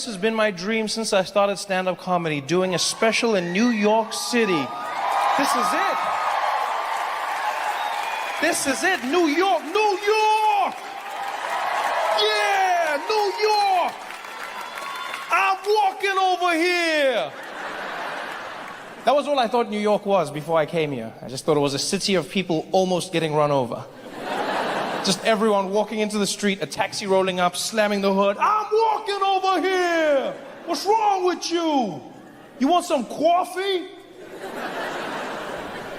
This has been my dream since I started stand-up comedy, doing a special in New York City. This is it. This is it. New York, New York! Yeah, New York! I'm walking over here! That was all I thought New York was before I came here. I just thought it was a city of people almost getting run over. Just everyone walking into the street, a taxi rolling up, slamming the hood. I'm walking over here! What's wrong with you? You want some coffee?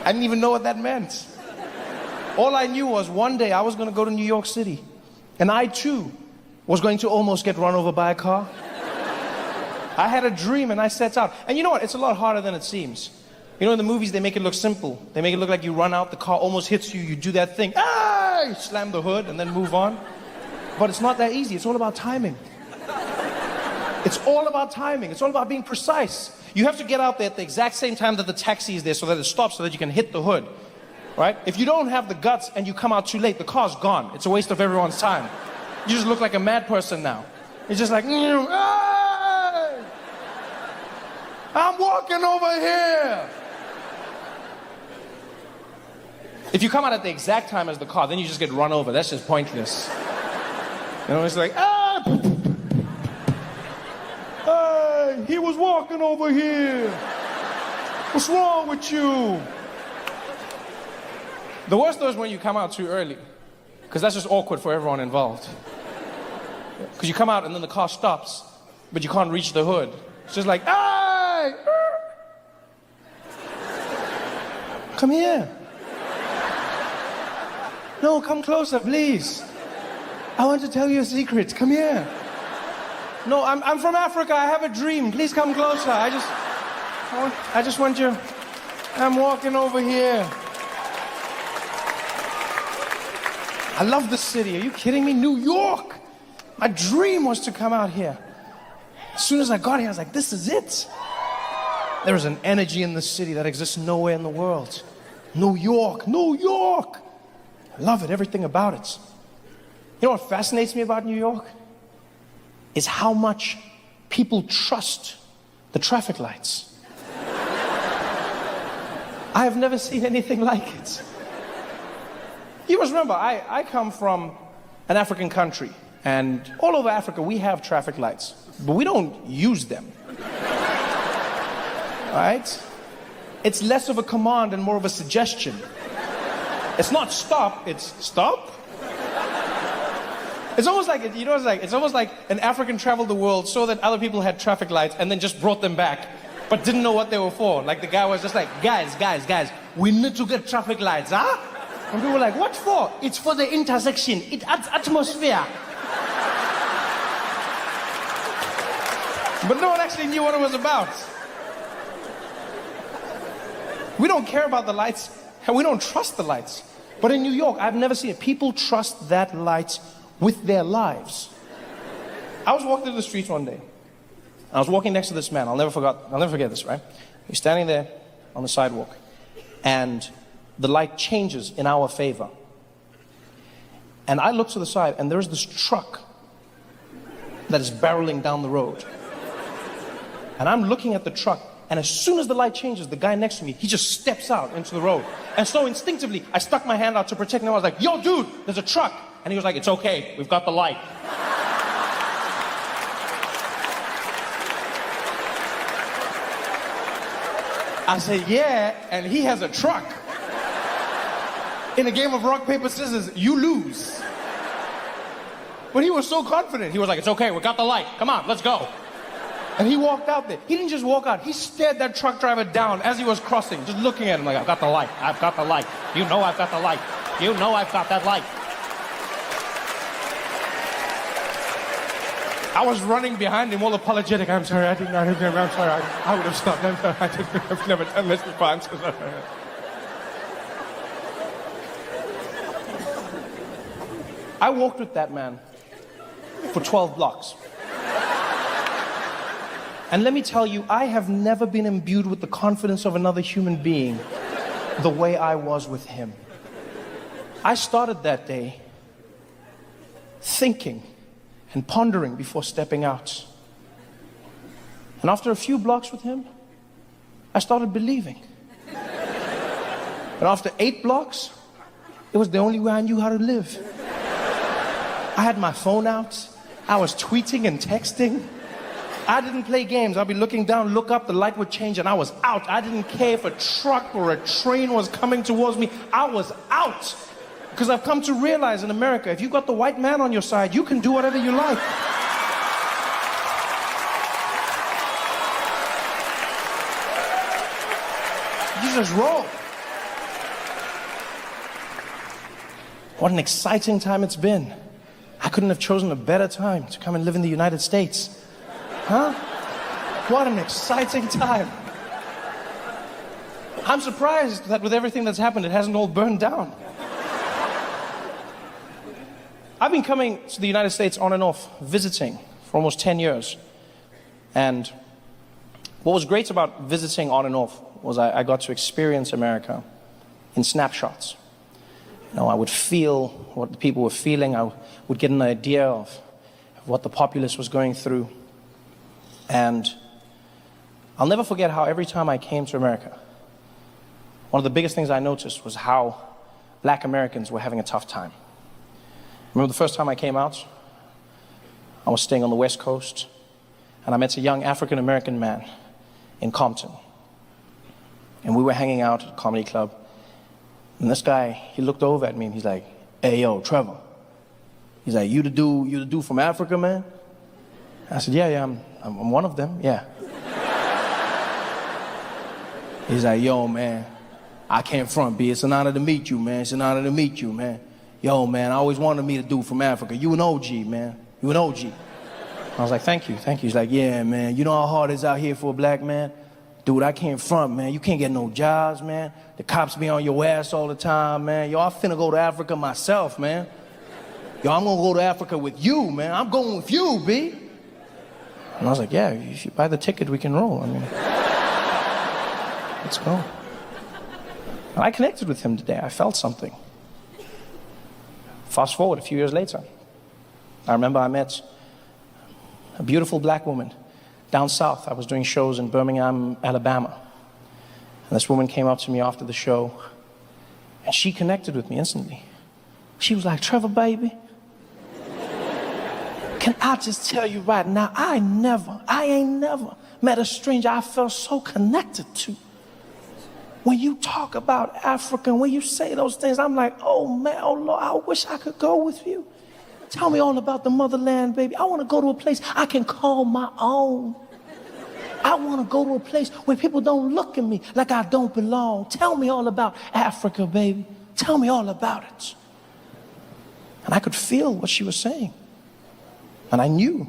I didn't even know what that meant. All I knew was one day I was going to go to New York City. And I too was going to almost get run over by a car. I had a dream and I set out. And you know what? It's a lot harder than it seems. You know, in the movies, they make it look simple. They make it look like you run out, the car almost hits you, you do that thing, you slam the hood and then move on. But it's not that easy. It's all about timing. It's all about timing. It's all about being precise. You have to get out there at the exact same time that the taxi is there so that it stops so that you can hit the hood. Right? If you don't have the guts and you come out too late, the car's gone. It's a waste of everyone's time. You just look like a mad person now. You're just like, hey! I'm walking over here. If you come out at the exact time as the car, then you just get run over. That's just pointless. You know, it's like, hey, he was walking over here. What's wrong with you? The worst though is when you come out too early, because that's just awkward for everyone involved. Because you come out and then the car stops, but you can't reach the hood. It's just like, hey! Come here. No, come closer, please. I want to tell you a secret. Come here. No, I'm from Africa. I have a dream. Please come closer. I just want you. I'm walking over here. I love this city. Are you kidding me? New York. My dream was to come out here. As soon as I got here, I was like, this is it. There is an energy in the city that exists nowhere in the world. New York, New York. I love it, everything about it. You know what fascinates me about New York? Is how much people trust the traffic lights. I have never seen anything like it. You must remember, I come from an African country, and all over Africa we have traffic lights, but we don't use them. Right? It's less of a command and more of a suggestion. It's not stop, it's stop. It's almost like, you know, it's almost like an African traveled the world, saw that other people had traffic lights, and then just brought them back, but didn't know what they were for. Like the guy was just like, guys, we need to get traffic lights, huh? And people were like, what for? It's for the intersection. It adds atmosphere. But no one actually knew what it was about. We don't care about the lights, and we don't trust the lights. But in New York, I've never seen it. People trust that light with their lives. I was walking through the streets one day. I was walking next to this man. I'll never forget this, right? He's standing there on the sidewalk, and the light changes in our favor. And I look to the side, and there's this truck that is barreling down the road. And I'm looking at the truck, and as soon as the light changes, the guy next to me, he just steps out into the road. And so instinctively, I stuck my hand out to protect him. I was like, yo, dude, there's a truck. And he was like, it's okay, we've got the light. I said, yeah, and he has a truck. In a game of rock, paper, scissors, you lose. But he was so confident. He was like, it's okay, we got the light. Come on, let's go. And he walked out there. He didn't just walk out. He stared that truck driver down as he was crossing, just looking at him like, I've got the light. I've got the light. You know I've got the light. You know I've got that light. I was running behind him all apologetic. I'm sorry, I'm sorry, I would have stopped. I'm sorry, I've never done this before. I walked with that man for 12 blocks. And let me tell you, I have never been imbued with the confidence of another human being the way I was with him. I started that day thinking and pondering before stepping out. And after a few blocks with him, I started believing. And after 8 blocks, it was the only way I knew how to live. I had my phone out. I was tweeting and texting. I didn't play games. I'd be looking down, look up, the light would change, and I was out. I didn't care if a truck or a train was coming towards me. I was out. Because I've come to realize in America, if you've got the white man on your side, you can do whatever you like. You just roll. What an exciting time it's been. I couldn't have chosen a better time to come and live in the United States. Huh? What an exciting time. I'm surprised that with everything that's happened, it hasn't all burned down. I've been coming to the United States on and off, visiting for almost 10 years. And what was great about visiting on and off was I got to experience America in snapshots. You know, I would feel what the people were feeling. I would get an idea of what the populace was going through. And I'll never forget how every time I came to America, one of the biggest things I noticed was how black Americans were having a tough time. I remember the first time I came out, I was staying on the West Coast, and I met a young African-American man in Compton. And we were hanging out at a comedy club. And this guy, he looked over at me and he's like, "Hey, yo, Trevor." He's like, you the dude from Africa, man?" I said, yeah, I'm one of them, yeah. He's like, "Yo, man, I can't front, B. It's an honor to meet you, man. It's an honor to meet you, man. Yo, man, I always wanted to meet a dude from Africa. You an OG, man. You an OG." I was like, thank you. He's like, "Yeah, man, you know how hard it is out here for a black man? Dude, I can't front, man. You can't get no jobs, man. The cops be on your ass all the time, man. Yo, I'm finna go to Africa myself, man. Yo, I'm gonna go to Africa with you, man. I'm going with you, B." And I was like, "Yeah, if you buy the ticket, we can roll. I mean, let's go." And I connected with him today. I felt something. Fast forward a few years later. I remember I met a beautiful black woman down south. I was doing shows in Birmingham, Alabama. And this woman came up to me after the show, and she connected with me instantly. She was like, "Trevor, baby, can I just tell you right now, I ain't never met a stranger I felt so connected to. When you talk about Africa, when you say those things, I'm like, oh man, oh Lord, I wish I could go with you. Tell me all about the motherland, baby. I want to go to a place I can call my own. I want to go to a place where people don't look at me like I don't belong. Tell me all about Africa, baby. Tell me all about it." And I could feel what she was saying. And I knew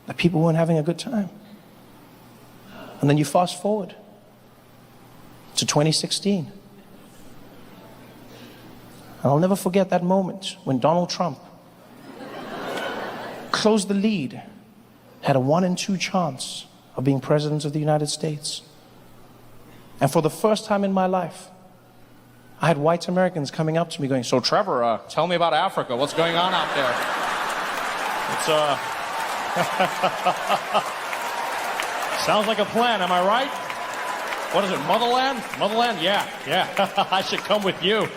that people weren't having a good time. And then you fast forward to 2016. And I'll never forget that moment when Donald Trump closed the lead, had a 1 in 2 chance of being president of the United States. And for the first time in my life, I had white Americans coming up to me going, "So Trevor, tell me about Africa. What's going on out there?" It's sounds like a plan, am I right? What is it, motherland? Motherland? Yeah. I should come with you.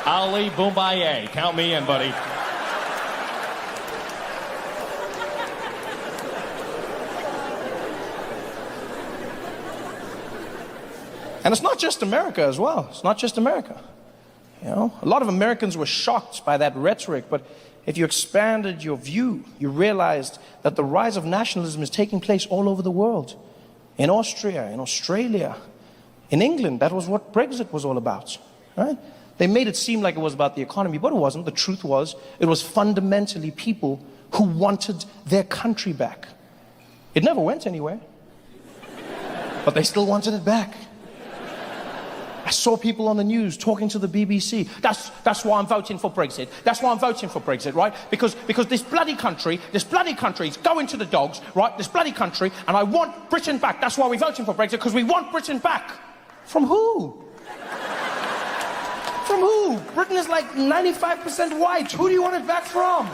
Ali Boombaye. Count me in, buddy. And it's not just America as well. It's not just America. You know, a lot of Americans were shocked by that rhetoric, but if you expanded your view, you realized that the rise of nationalism is taking place all over the world. In Austria, in Australia, in England, that was what Brexit was all about, right? They made it seem like it was about the economy, but it wasn't. The truth was, it was fundamentally people who wanted their country back. It never went anywhere, but they still wanted it back. I saw people on the news talking to the BBC. That's why I'm voting for Brexit. That's why I'm voting for Brexit, right? Because this bloody country is going to the dogs, right? This bloody country, and I want Britain back. That's why we're voting for Brexit, because we want Britain back. From who? From who? Britain is like 95% white. Who do you want it back from?